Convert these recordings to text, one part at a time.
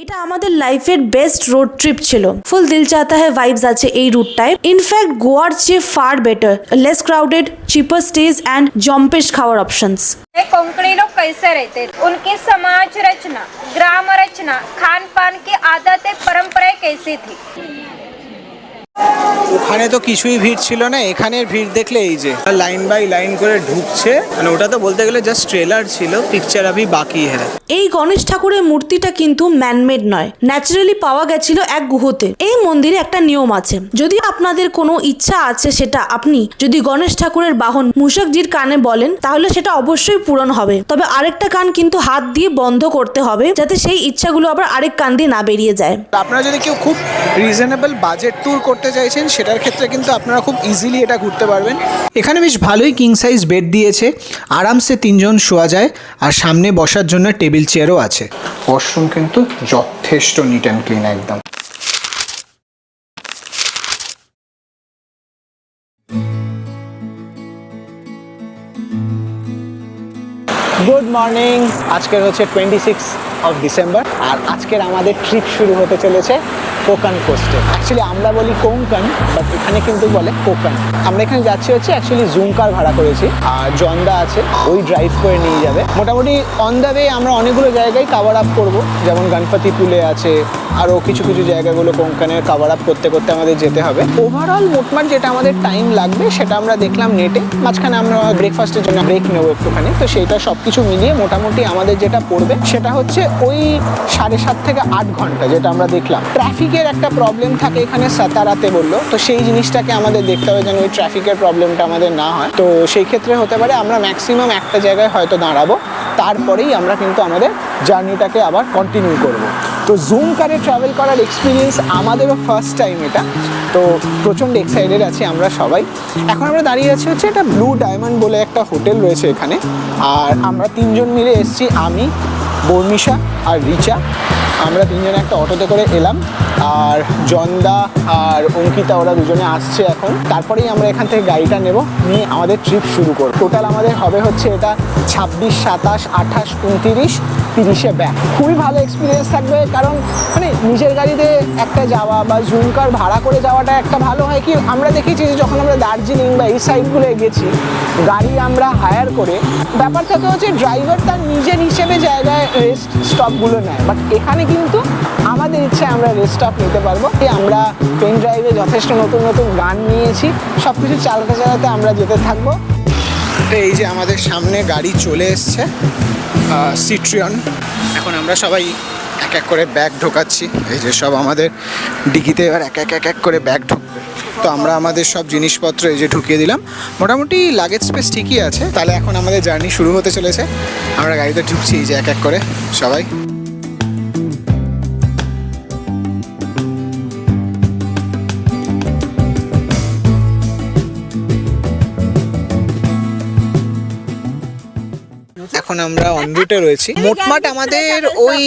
এটা আমাদের লাইফের বেস্ট রোড ট্রিপ ছিল। ফুল দিল চাহতা হ্যায় ভাইবস আছে এই রুটটায়। ইনফ্যাক্ট গোয়ার চেয়ে far better, less crowded, cheaper stays and জম্পেশ খাওয়ার অপশনস। कोंकणी लोग कैसे रहते, उनकी समाज रचना, ग्राम रचना, खान पान की आदतें, परंपराएं कैसी थी। ওখানে তো কিছুই ভিড় ছিল না, এখানের ভিড় দেখলে এই যে লাইন বাই লাইন করে ঢুকছে, মানে ওটা তো বলতে গেলে জাস্ট ট্রেলার ছিল, পিকচার আভি বাকি হ্যাঁ। এই গণেশ ঠাকুরের মূর্তিটা কিন্তু ম্যানমেড নয়, ন্যাচারালি পাওয়া গেছিল এক গুহতে। এই মন্দিরে একটা নিয়ম আছে, যদি আপনাদের কোনো ইচ্ছা আছে সেটা আপনি যদি গণেশ ঠাকুরের বাহন মূষকজির কানে বলেন তাহলে সেটা অবশ্যই পূরণ হবে। তবে আরেকটা কান কিন্তু হাত দিয়ে বন্ধ করতে হবে যাতে সেই ইচ্ছাগুলো আবার আরেক কান দিয়ে না বেরিয়ে যায়। আপনারা যদি কেউ খুব রিজনেবল বাজেট ট্যুর করতে চাইছেন সেটার ক্ষেত্রে কিন্তু আপনারা খুব ইজিলি এটা ঘুরতে পারবেন। এখানে বেশ ভালোই কিং সাইজ বেড দিয়েছে, আরামসে 3 জন শোয়া যায়, আর সামনে বসার জন্য টেবিল চেয়ারও আছে। ওয়াশরুম কিন্তু যথেষ্ট নিট অ্যান্ড ক্লিন একদম। গুড মর্নিং, আজকের হচ্ছে 26 ডিসেম্বর, আর আজকের আমাদের ট্রিপ শুরু হতে চলেছে কোকান কোস্টে। অ্যাকচুয়ালি আমরা বলি কোঙ্কন, বাট এখানে কিন্তু বলে কোকান। আমরা এখানে যাচ্ছি হচ্ছে অ্যাকচুয়ালি জুম কার ভাড়া করেছি, আর জন্দা আছে ওই ড্রাইভ করে নিয়ে যাবে। মোটামুটি অন দ্য ওয়ে আমরা অনেকগুলো জায়গায় কাভার আপ করবো, যেমন গণপতি পুলে আছে, আরও কিছু কিছু জায়গাগুলো কোঙ্কনের কাভার আপ করতে করতে আমাদের যেতে হবে। ওভারঅল মোটমাট যেটা আমাদের টাইম লাগবে সেটা আমরা দেখলাম নেটে। মাঝখানে আমরা ব্রেকফাস্টের জন্য ব্রেক নেবো একটুখানি, তো সেইটা সব কিছু মিলিয়ে মোটামুটি আমাদের যেটা পড়বে সেটা হচ্ছে ওই 7.5 থেকে 8 ঘন্টা, যেটা আমরা দেখলাম। ট্রাফিকের একটা প্রবলেম থাকে এখানে, সাতারাতে বললো, তো সেই জিনিসটাকে আমাদের দেখতে হবে যেন ওই ট্রাফিকের প্রবলেমটা আমাদের না হয়। তো সেই ক্ষেত্রে হতে পারে আমরা ম্যাক্সিমাম একটা জায়গায় হয়তো দাঁড়াবো, তারপরেই আমরা কিন্তু আমাদের জার্নিটাকে আবার কন্টিনিউ করব। তো জুম কারে ট্রাভেল করার এক্সপিরিয়েন্স আমাদেরও ফার্স্ট টাইম এটা, তো প্রচণ্ড এক্সাইটেড আছি আমরা সবাই। এখন আমরা দাঁড়িয়ে আছি হচ্ছে একটা ব্লু ডায়মন্ড বলে একটা হোটেল রয়েছে এখানে, আর আমরা 3 জন মিলে এসেছি, আমি, বর্ণিশা আর রিচা। আমরা 3 জনে একটা অটোতে করে এলাম, আর জন্দা আর অঙ্কিতা ওরা দুজনে আসছে এখন। তারপরেই আমরা এখান থেকে গাড়িটা নেব, নিয়ে আমাদের ট্রিপ শুরু করব। টোটাল আমাদের হবে হচ্ছে এটা 26, 27, 28, 29, 30-এ ব্যাক। খুবই ভালো এক্সপিরিয়েন্স থাকবে, কারণ মানে নিজের গাড়িতে একটা যাওয়া বা জুম কার ভাড়া করে যাওয়াটা একটা ভালো হয় কি, আমরা দেখেছি যে যখন আমরা দার্জিলিং বা এই সাইডগুলো গেছি গাড়ি আমরা হায়ার করে, ব্যাপার থাকে হচ্ছে ড্রাইভার তার নিজের হিসেবে জায়গায় রেস্ট স্টপগুলো নেয়, বাট এখানে কিন্তু আমাদের ইচ্ছা আমরা রেস্ট স্টপ নিতে পারবো। আমরা পেন ড্রাইভে যথেষ্ট নতুন নতুন গান নিয়েছি, সব কিছু চালাতে চালাতে আমরা যেতে থাকবো। এই যে আমাদের সামনে গাড়ি চলে এসছে, সিট্রিয়ন। এখন আমরা সবাই এক এক করে ব্যাগ ঢোকাচ্ছি, এই যে সব আমাদের ডিকিতে এবার এক এক করে ব্যাগ ঢুকবে। তো আমরা আমাদের সব জিনিসপত্র এই যে ঢুকিয়ে দিলাম, মোটামুটি লাগেজ স্পেস ঠিকই আছে। তাহলে এখন আমাদের জার্নি শুরু হতে চলেছে, আমরা গাড়িতে ঢুকছি এই যে এক এক করে সবাই। এখন আমরা অন রুটে রয়েছি। মোটমাট আমাদের ওই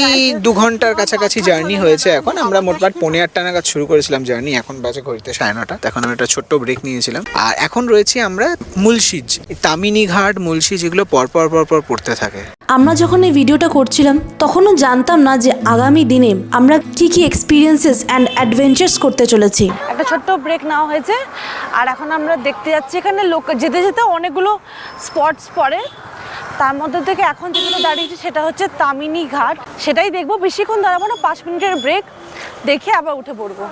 2 ঘন্টার কাছাকাছি জার্নি হয়েছে। এখন আমরা মোটমাট 8:30 নাগাদ শুরু করেছিলাম জার্নি, এখন বাজে ঘড়িতে 9:30। এখন আমরা একটা ছোট্ট ব্রেক নিয়েছিলাম, আর এখন রয়েছি আমরা মুলশিজ। তামিনি ঘাট, মুলশিজ এগুলো পরপর পড়তে থাকে। আমরা যখন এই ভিডিওটা করছিলাম তখনও জানতাম না যে আগামী দিনে আমরা কি এক্সপিরিয়েন্সেস অ্যান্ড অ্যাডভেঞ্চার্স করতে চলেছি। একটা ছোট্ট ব্রেক নেওয়া হয়েছে, আর এখন আমরা দেখতে যাচ্ছি এখানে লোক যেতে যেতে অনেকগুলো স্পটস পড়ে, তার মধ্যে থেকে এখন যেগুলো দাঁড়িয়েছি সেটা হচ্ছে তামিনি ঘাট। সেটাই দেখবো, বেশিক্ষণ দাঁড়াবো না, 5 মিনিটের ব্রেক দেখে আবার উঠে পড়বো।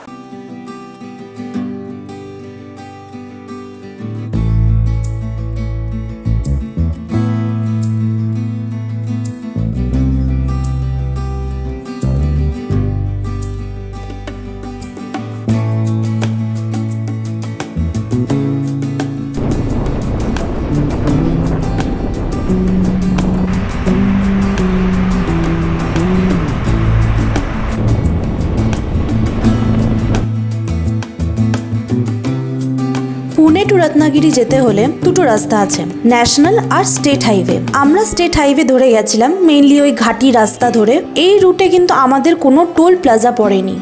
পুনে টু রত্নাগিরি যেতে হলে 2টো রাস্তা আছে, ন্যাশনাল আর স্টেট হাইওয়ে। আমরা স্টেট হাইওয়ে ধরে গেছিলাম, মেইনলি ওই ঘাটি রাস্তা ধরে। এই রুটে কিন্তু আমাদের কোনো টোল প্লাজা পড়েনি।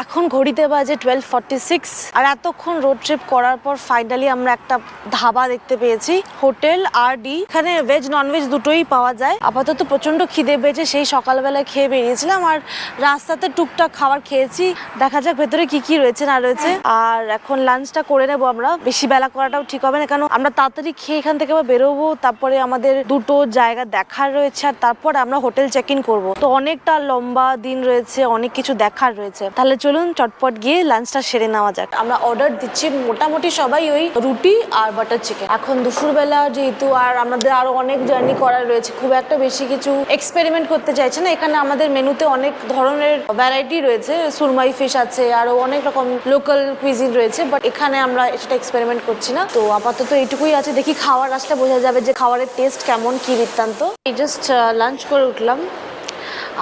এখন এখন ঘড়িতে বাজে 12:46 আর এতক্ষণ রোড ট্রিপ করার পর ফাইনালি আমরা একটা ধাবা দেখতে পেয়েছি, হোটেল RD। এখানে ভেজ ননভেজ দুটোই পাওয়া যায়। আপাতত প্রচন্ড খিদে পেয়েছে, সেই সকালবেলা খেয়ে বেরিয়েছিলাম আর রাস্তাতে টুকটাক খাবার খেয়েছি। দেখা যাক ভেতরে কি কি রয়েছে না রয়েছে। আর এখন লাঞ্চটা করে নেবো আমরা, বেশি বেলা করাটাও ঠিক হবে না, কারণ আমরা তাড়াতাড়ি খেয়ে এখান থেকে আবার বেরোবো, তারপরে আমাদের দুটো জায়গা দেখার রয়েছে আর তারপর আমরা হোটেল চেক ইন করবো। তো অনেকটা লম্বা দিন রয়েছে, অনেক কিছু দেখার রয়েছে। তাহলে চলুন চটপট গিয়ে লাঞ্চটা সেরে নেওয়া যাক। আমরা অর্ডার দিচ্ছি মোটামুটি সবাই ওই রুটি আর বাটার চিকেন। এখন দুপুরবেলা যেহেতু আর আমাদের আরো অনেক জার্নি করার রয়েছে, খুব একটা বেশি কিছু এক্সপেরিমেন্ট করতে চাইছে না। এখানে আমাদের মেনুতে অনেক ধরনের ভ্যারাইটি রয়েছে, সুরমাই ফিশ আছে, আরো অনেক রকম লোকাল কুইজিন রয়েছে, বাট এখানে আমরা সেটা এক্সপেরিমেন্ট করছি না। তো আপাতত এইটুকুই আছে, দেখি খাওয়ার আসলে বোঝা যাবে যে খাবারের টেস্ট কেমন, কি বৃত্তান্ত। এই জাস্ট লাঞ্চ করে উঠলাম,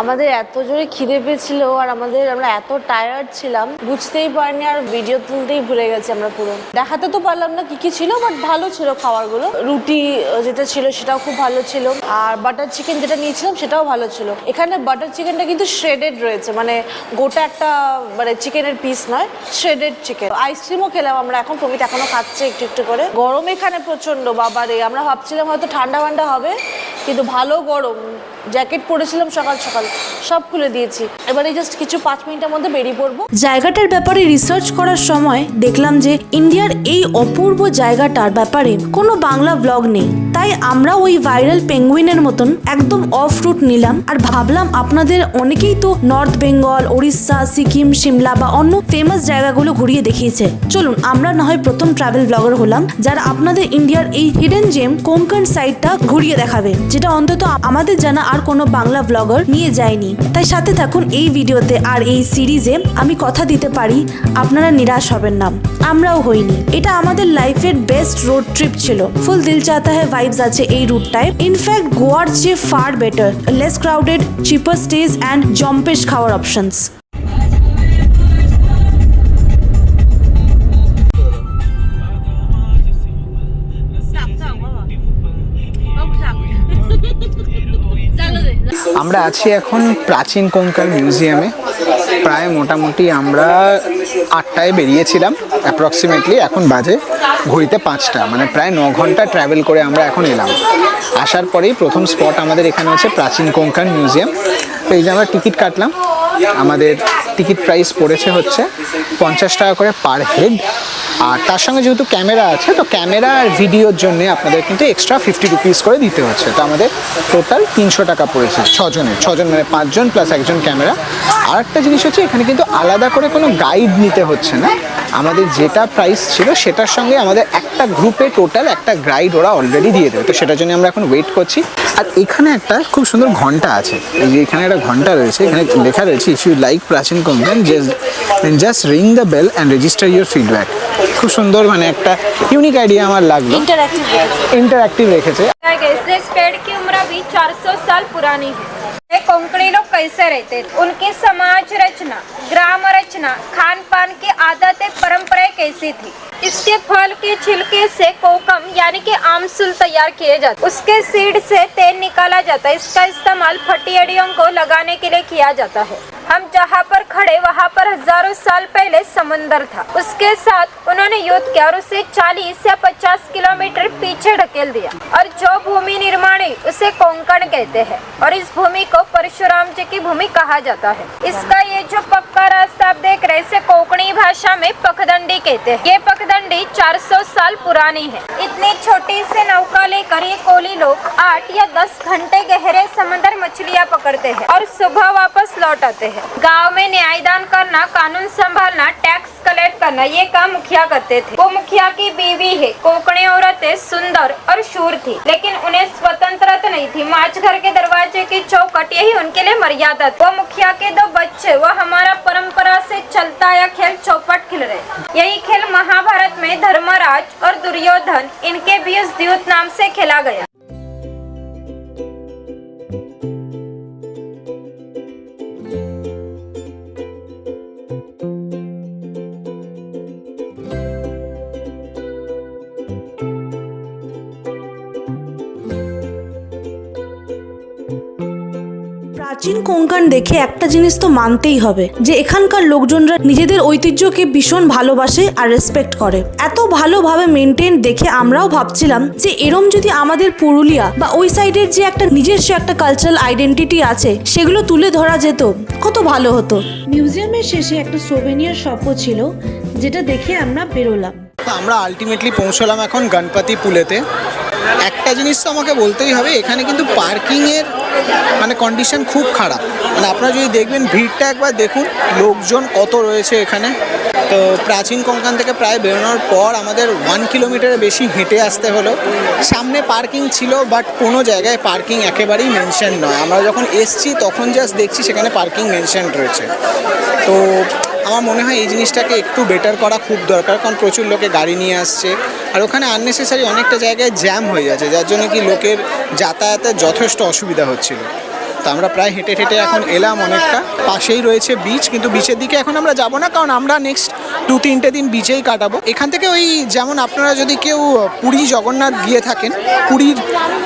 আমাদের এত জোরে খিদে পেয়েছিল আর আমরা এত টায়ার্ড ছিলাম, বুঝতেই পারিনি আর ভিডিও তুলতেই ভুলে গেছি আমরা পুরো। দেখাতে তো পারলাম না কি কি ছিল, বাট ভালো ছিল খাবারগুলো। রুটি যেটা ছিল সেটাও খুব ভালো ছিল, আর বাটার চিকেন যেটা নিয়েছিলাম সেটাও ভালো ছিল। এখানে বাটার চিকেনটা কিন্তু শ্রেডেড রয়েছে, মানে গোটা একটা মানে চিকেনের পিস নয়, শ্রেডেড চিকেন। আইসক্রিমও খেলাম আমরা, এখন প্রমিত এখনো খাচ্ছে একটু একটু করে। গরম এখানে প্রচন্ড, বাবারে, আমরা ভাবছিলাম হয়তো ঠান্ডা ঠান্ডা হবে, কিন্তু ভালো গরম। জ্যাকেট পরেছিলাম সকাল সকাল, সব খুলে দিয়েছি। এবারে জাস্ট কিছু 5 মিনিটের মধ্যে বেরিয়ে পড়বো। জায়গাটার ব্যাপারে রিসার্চ করার সময় দেখলাম যে ইন্ডিয়ার এই অপূর্ব জায়গাটার ব্যাপারে কোনো বাংলা ব্লগ নেই, তাই আমরা ওই ভাইরাল পেঙ্গুইনের মতন একদম অফ রুট নিলাম আর ভাবলাম আপনাদের অনেকেই তো নর্থ বেঙ্গল, ওড়িশা, সিকিম, সিমলা বা অন্য ফেমাস জায়গাগুলো ঘুরিয়ে দেখিয়েছে। চলুন আমরা না হয় প্রথম ট্রাভেল ব্লগার হলাম যারা আপনাদের ইন্ডিয়ার এই হিডেন জেম কোঙ্কণ সাইডটা ঘুরিয়ে দেখাবে, যেটা অন্তত আমাদের জানা আর কোনো বাংলা ব্লগার নিয়ে যায়নি। তাই সাথে থাকুন এই ভিডিওতে আর এই সিরিজে। আমি কথা দিতে পারি আপনারা নিরাশ হবেন না, আমরাও হইনি। এটা আমাদের লাইফের বেস্ট রোড ট্রিপ ছিল। ফুল দিল চাহতা হ্যায় ভাইবস আছে এই রুটটায়। ইনফ্যাক্ট গোয়ার চেয়ে far better, less crowded, cheaper stays and জম্পেশ খাওয়ার অপশনস। আমরা আছি এখন প্রাচীন কোঙ্কণ মিউজিয়ামে। প্রায় মোটামুটি আমরা 8টায় বেরিয়েছিলাম অ্যাপ্রক্সিমেটলি, এখন বাজে ঘড়িতে 5টা, মানে প্রায় 9 ঘন্টা ট্রাভেল করে আমরা এখন এলাম। আসার পরেই প্রথম স্পট আমাদের এখানে হচ্ছে প্রাচীন কোঙ্কণ মিউজিয়াম। তো এই যে আমরা টিকিট কাটলাম, আমাদের টিকিট প্রাইস পড়েছে হচ্ছে 50 টাকা করে পার হেড। আর তার সঙ্গে যেহেতু ক্যামেরা আছে, তো ক্যামেরা আর ভিডিওর জন্য আপনাদের কিন্তু এক্সট্রা 50 রুপিস করে দিতে হচ্ছে। তো আমাদের টোটাল 300 টাকা পড়েছে 6 জন, মানে 5 জন প্লাস একজন ক্যামেরা। আর একটা জিনিস হচ্ছে এখানে কিন্তু আলাদা করে কোনো গাইড নিতে হচ্ছে না, আমাদের যেটা প্রাইস ছিল সেটার সঙ্গে আমাদের একটা গ্রুপে টোটাল একটা গাইড ওরা অলরেডি দিয়ে দেবে। তো সেটার জন্য আমরা এখন ওয়েট করছি। আর এখানে একটা খুব সুন্দর ঘন্টা আছে, এই যে এখানে একটা ঘন্টা রয়েছে, এখানে লেখা রয়েছে if you like Prachin Konkan just ring the bell and register your feedback. খুব সুন্দর, মানে একটা ইউনিক আইডিয়া আমার লাগলো। इंटरैक्टिव রেখেছে। इस पेड़ की उम्र भी 400 साल पुरानी है। ये कोंकणी लोग कैसे रहते थे, उनकी समाज रचना, ग्राम रचना, खान पान की आदतें, परंपराएं कैसी थी। इसके फल के छिलके से कोकम यानी कि आमसूल तैयार किए जाते, उसके सीड से तेल निकाला जाता है। इसका इस्तेमाल फटियड़ियों को लगाने के लिए किया जाता है। हम जहाँ पर खड़े वहाँ पर हजारों साल पहले समंदर था, उसके साथ उन्होंने युद्ध किया और उसे 40 या 50 किलोमीटर पीछे ढकेल दिया। और जो भूमि निर्माणी उसे कोंकण कहते हैं और इस भूमि को परशुराम जी की भूमि कहा जाता है। इसका ये जो पक्का रास्ता आप देख रहे हैं, इसे कोंकणी भाषा में पखदंडी कहते हैं। ये पखदंडी 400 साल पुरानी है। इतनी छोटी से नौका लेकर ये कोली लोग 8 या 10 घंटे गहरे समंदर मछलियाँ पकड़ते हैं और सुबह वापस लौट आते हैं। गांव में न्यायदान करना, कानून संभालना, टैक्स कलेक्ट करना, ये काम मुखिया करते थे। वो मुखिया की बीवी है। कोंकणी औरतें सुंदर और शूर थी, लेकिन उन्हें स्वतंत्रता नहीं थी। माच घर के दरवाजे की चौखट यही उनके लिए मर्यादा थी। वो मुखिया के 2 बच्चे, वो हमारा परंपरा से चलता आया खेल चौपट खेल रहे। यही खेल महाभारत में धर्मराज और दुर्योधन, इनके बीच द्यूत नाम से खेला गया। প্রাচীন কোঙ্কণ দেখে একটা জিনিস তো মানতেই হবে যে এখানকার লোকজনরা নিজেদের ঐতিহ্যকে ভীষণ ভালোবাসে আর রেসপেক্ট করে। এত ভালোভাবে মেনটেন দেখে আমরাও ভাবছিলাম যে এরম যদি আমাদের পুরুলিয়া বা ওই সাইডের যে একটা নিজস্ব একটা কালচারাল আইডেন্টিটি আছে সেগুলো তুলে ধরা যেত কত ভালো হতো। মিউজিয়ামের শেষে একটা সোভেনিয়ার শপও ছিল যেটা দেখে আমরা বেরোলাম। তো আমরা আলটিমেটলি পৌঁছলাম এখন গণপতি পুলেতে। একটা জিনিস তো আমাকে বলতেই হবে, এখানে কিন্তু পার্কিংয়ের মানে কন্ডিশন খুব খারাপ। মানে আপনারা যদি দেখবেন ভিড়টা একবার দেখুন, লোকজন কত রয়েছে এখানে। তো প্রাচীন কোঙ্কণ থেকে প্রায় বেরোনোর পর আমাদের 1 কিলোমিটারের বেশি হেঁটে আসতে হলো। সামনে পার্কিং ছিল, বাট কোনো জায়গায় পার্কিং একেবারেই মেনশন নয়। আমরা যখন এসছি তখন জাস্ট দেখছি সেখানে পার্কিং মেনশন রয়েছে। তো আমার মনে হয় এই জিনিসটাকে একটু বেটার করা খুব দরকার, কারণ প্রচুর লোকে গাড়ি নিয়ে আসছে আর ওখানে আননেসেসারি অনেকটা জায়গায় জ্যাম হয়ে যাচ্ছে, যার জন্য কি লোকের যাতায়াতের যথেষ্ট অসুবিধা হচ্ছিল। তো আমরা প্রায় হেঁটে হেঁটে এখন এলাম অনেকটা। পাশেই রয়েছে বিচ, কিন্তু বিচের দিকে এখন আমরা যাব না, কারণ আমরা নেক্সট 2-3টে দিন বিচেই কাটাবো। এখান থেকে ওই যেমন আপনারা যদি কেউ পুরী জগন্নাথ গিয়ে থাকেন, পুরীর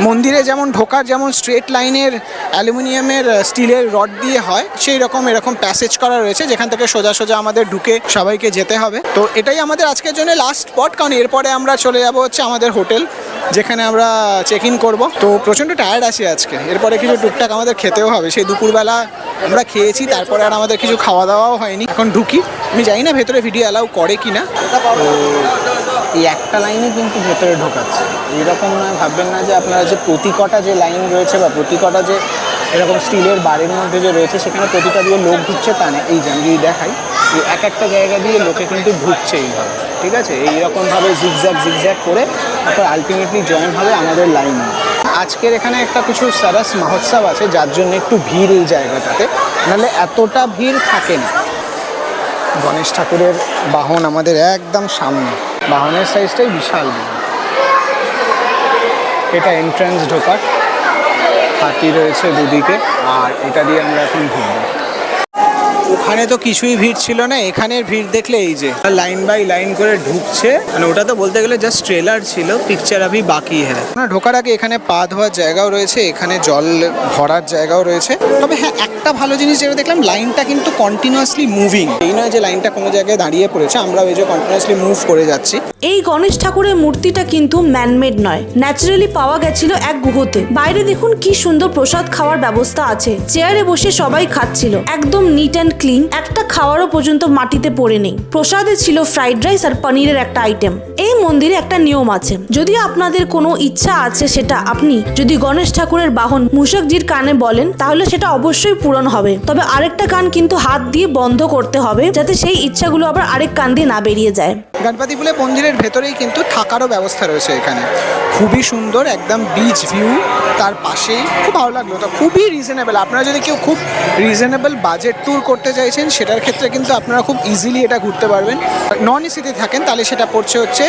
মন্দিরে যেমন ঢোকার যেমন স্ট্রেট লাইনের অ্যালুমিনিয়ামের স্টিলের রড দিয়ে হয়, সেই রকম এরকম প্যাসেজ করা রয়েছে যেখান থেকে সোজা সোজা আমাদের ঢুকে সবাইকে যেতে হবে। তো এটাই আমাদের আজকের জন্য লাস্ট স্পট, কারণ এরপরে আমরা চলে যাব হচ্ছে আমাদের হোটেল, যেখানে আমরা চেক ইন করবো। তো প্রচণ্ড টায়ার্ড আছি আজকে, এরপরে কিছু টুকটাক আমাদের খেতেও হবে। সেই দুপুরবেলা আমরা খেয়েছি, তারপরে আর আমাদের কিছু খাওয়া দাওয়াও হয়নি। এখন ঢুকি, আমি জানি না ভেতরে ভিডিও অ্যালাউ করে কি না। তো এই একটা লাইনে কিন্তু ভেতরে ঢোকাচ্ছে, এইরকম নয়, ভাববেন না যে আপনারা যে প্রতিকটা যে লাইন রয়েছে বা প্রতিকটা যে এরকম স্টিলের বাড়ির মধ্যে যে রয়েছে সেখানে প্রতিটা দিয়ে লোক ঢুকছে তা না। এই যে আমি যদি দেখাই, এই এক একটা জায়গা দিয়ে লোকে কিন্তু ঢুকছে এইভাবে, ঠিক আছে? এইরকমভাবে জিগজ্যাগ করে তারপর আলটিমেটলি জয়েন হবে আমাদের লাইনে। আজকের এখানে একটা কিছু সারাস মহোৎসব আছে, যার জন্য একটু ভিড় এই জায়গাটাতে, নাহলে এতটা ভিড় থাকে না। গণেশ ঠাকুরের বাহন আমাদের একদম সামনে, বাহনের সাইজটাই বিশাল। এটা এন্ট্রান্স ঢোকার, হাতি রয়েছে দুদিকে, আর এটা দিয়ে আমরা এখন ঘুরবো। ওখানে তো কিছুই ভিড় ছিল না, এখানের ভিড় দেখলে এই যে লাইন বাই লাইন করে ঢুকছে। মানে ওটা তো বলতে গেলে জাস্ট ট্রেলার ছিল, পিকচার আভি বাকি হ্যাঁ। না, ঢোকার আগে এখানে পা ধোয়ার জায়গাও রয়েছে, এখানে জল ভরার জায়গাও রয়েছে। তবে হ্যাঁ, একটা ভালো জিনিস যেটা দেখলাম, লাইনটা কিন্তু কন্টিনিউয়াসলি মুভিং। এই নয় যে লাইনটা কোনো জায়গায় দাঁড়িয়ে পড়েছে, আমরাও এই যে কন্টিনিউয়াসলি মুভ করে যাচ্ছি। এই গণেশ ঠাকুরের মূর্তিটা কিন্তু ম্যানমেড নয়, ন্যাচারালি পাওয়া গেছিল এক গুহতে। বাইরে দেখুন কি সুন্দর প্রসাদ খাওয়ার ব্যবস্থা আছে, চেয়ারে বসে সবাই খাচ্ছিল, একদম নিট অ্যান্ড ক্লিন। একটা খাওয়ারও পর্যন্ত মাটিতে পড়ে নেই। প্রসাদে ছিল ফ্রাইড রাইস আর পনিরের একটা আইটেম। এই মন্দিরে একটা নিয়ম আছে, যদি আপনাদের কোনো ইচ্ছা আছে সেটা আপনি যদি গণেশ ঠাকুরের বাহন মূষকজির কানে বলেন তাহলে সেটা অবশ্যই পূরণ হবে। তবে আরেকটা কান কিন্তু হাত দিয়ে বন্ধ করতে হবে, যাতে সেই ইচ্ছাগুলো আবার আরেক কান দিয়ে না বেরিয়ে যায়। গণপতি ফুলে মন্দিরের ভেতরেই কিন্তু থাকারও ব্যবস্থা রয়েছে এখানে, খুবই সুন্দর, একদম বিচ ভিউ তার পাশেই। খুব ভালো লাগলো, তো খুবই রিজনেবল। আপনারা যদি কেউ খুব রিজনেবল বাজেট ট্যুর করতে চাইছেন সেটার ক্ষেত্রে কিন্তু আপনারা খুব ইজিলি এটা ঘুরতে পারবেন। নন এসিতে থাকেন তাহলে সেটা পড়ছে হচ্ছে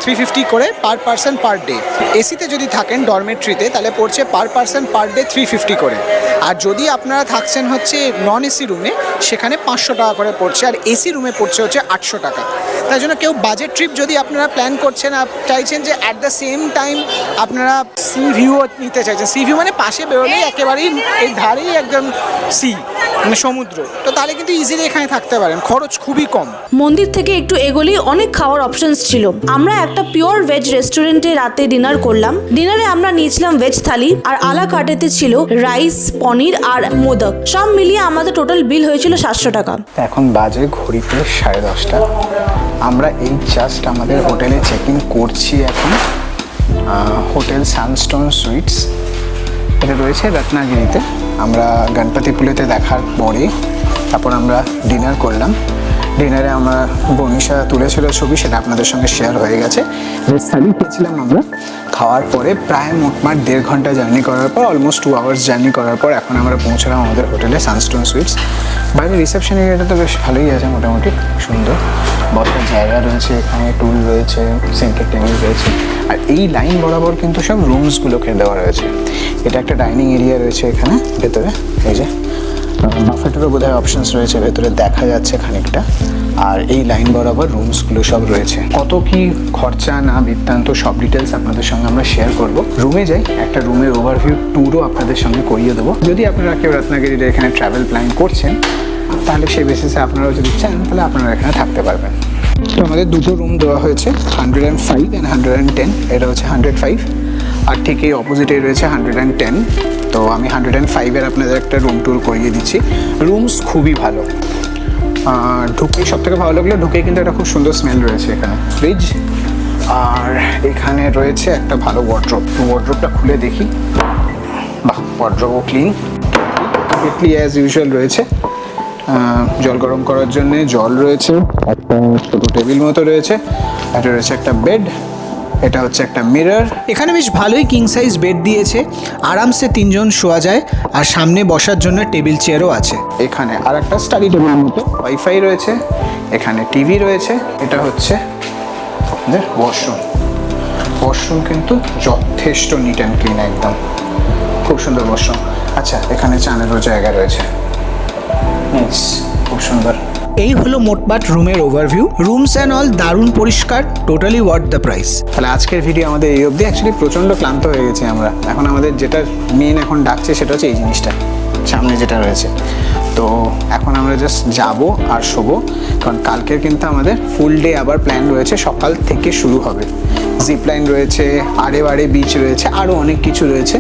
350 করে পার পারসন পার ডে। এসিতে যদি থাকেন ডরমেট্রিতে তাহলে পড়ছে পার পারসন পার ডে 350 করে। আর যদি আপনারা থাকছেন হচ্ছে নন এসি রুমে সেখানে 500 টাকা করে পড়ছে, আর এসি রুমে পড়ছে হচ্ছে 800 টাকা। তাই জন্য কেউ বাজেট ট্রিপ যদি আপনারা প্ল্যান করছেন, চাইছেন যে অ্যাট দ্য সেম টাইম আপনারা সি ভিউও নিতে চাইছেন, সি ভিউ মানে পাশে বেরোলেই একেবারেই এই ধারেই একদম সি মানে সমুদ্র, তো তাহলে কিন্তু ইজিলি এখানে থাকতে পারেন, খরচ খুবই কম। মন্দির থেকে একটু এগোলেই অনেক খাওয়ার অপশনস ছিল। আমরা একটা পিওর ভেজ রেস্টুরেন্টে রাতে ডিনার করলাম। ডিনারে আমরা নিয়েছিলাম ভেজ থালি, আর আলা কাটেতে ছিল রাইস, পনির আর মোদক। সব মিলিয়ে আমাদের টোটাল বিল হয়েছিল 700 টাকা। এখন বাজে ঘড়িতে 10:30। আমরা এই জাস্ট আমাদের হোটেলে চেক ইন করছি এখন। হোটেল সানস্টোন সুইটস, এটা রয়েছে রত্নাগিরিতে। আমরা গণপতি পুলেতে দেখার পরে তারপর আমরা ডিনার করলাম। ডিনারে আমরা বনিশা তুলেছিল ছবি, সেটা আপনাদের সঙ্গে শেয়ার হয়ে গেছে। ভেজ থালি খেয়েছিলাম আমরা। খাওয়ার পরে প্রায় মোটমাট 1.5 ঘন্টা জার্নি করার পর, অলমোস্ট 2 আওয়ার্স জার্নি করার পর এখন আমরা পৌঁছলাম আমাদের হোটেলে সানস্টোন সুইটস। বাইরে রিসেপশন এরিয়াটা তো বেশ ভালোই আছে, মোটামুটি সুন্দর বসার জায়গা রয়েছে, এখানে টুল রয়েছে, সেন্টার টেবিল রয়েছে, আর এই লাইন বরাবর কিন্তু সব রুমসগুলোকে দেওয়া রয়েছে। এটা একটা ডাইনিং এরিয়া রয়েছে এখানে ভেতরে, এই যে বাফেটেরও বোধহয় অপশনস রয়েছে ভেতরে, দেখা যাচ্ছে খানিকটা। আর এই লাইন বরাবর রুমসগুলো সব রয়েছে। কত কি খরচা না বৃত্তান্ত সব ডিটেলস আপনাদের সঙ্গে আমরা শেয়ার করব। রুমে যাই, একটা রুমের ওভারভিউ ট্যুরও আপনাদের সঙ্গে করিয়ে দেবো। যদি আপনারা কেউ রত্নাগিরির এখানে ট্রাভেল প্ল্যান করছেন তাহলে সেই বেসিসে আপনারাও যদি চান তাহলে আপনারা এখানে থাকতে পারবেন। তো আমাদের দুটো রুম দেওয়া হয়েছে, 105 অ্যান্ড 110। এটা হচ্ছে 105 আর ঠিক এই অপোজিটেই রয়েছে 110। তো আমি 105-এর আপনাদের একটা রুম ট্যুর করিয়ে দিচ্ছি। রুমস খুবই ভালো। ঢুকেই সব থেকে ভালো লাগলো, ঢুকেই কিন্তু একটা খুব সুন্দর স্মেল রয়েছে এখানে, ফ্রিজ। আর এখানে রয়েছে একটা ভালো ওয়ার্ড্রোব। তো ওয়ার্ড্রোবটা খুলে দেখি, বাহ, ওয়ার্ড্রোবও ক্লিন, কমপ্লিটলি অ্যাজ ইউজুয়াল রয়েছে। জল গরম করার জন্য জল রয়েছে, একটা ছোটো টেবিল মতো রয়েছে, এটা রয়েছে একটা বেড, এটা হচ্ছে একটা মিরর। এখানে বেশ ভালোই কিং সাইজ বেড দিয়েছে, আরামসে 3 জন শোয়া যায়। আর সামনে বসার জন্য টেবিল চেয়ারও আছে। এখানে আর একটা স্টাডি টেবিল মতো, ওয়াইফাই রয়েছে, এখানে টিভি রয়েছে। এটা হচ্ছে ওয়াশরুম। ওয়াশরুম কিন্তু যথেষ্ট নিট অ্যান্ড ক্লিন, একদম খুব সুন্দর ওয়াশরুম। আচ্ছা, এখানে চানেরও জায়গা রয়েছে, খুব সুন্দর। এই হলো মোটমাট রুমের ওভারভিউ। রুমস অ্যান্ড অল দারুণ পরিষ্কার, টোটালি ওয়ার্থ দ্য প্রাইস। তাহলে আজকের ভিডিও আমাদের এই অবধি। অ্যাকচুয়ালি প্রচণ্ড ক্লান্ত হয়ে গেছি আমরা। এখন আমাদের যেটা মেন এখন ডাকছে সেটা হচ্ছে এই জিনিসটা সামনে যেটা রয়েছে। তো এখন আমরা জাস্ট যাবো আর শোবো, কারণ কালকের কিন্তু আমাদের ফুল ডে আবার প্ল্যান রয়েছে, সকাল থেকে শুরু হবে। জিপ লাইন রয়েছে, আড়ে বাড়ে বিচ রয়েছে, আরও অনেক কিছু রয়েছে।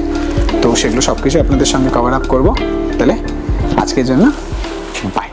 তো সেগুলো সব কিছু আপনাদের সঙ্গে কভার আপ করবো। তাহলে আজকের জন্য বাই।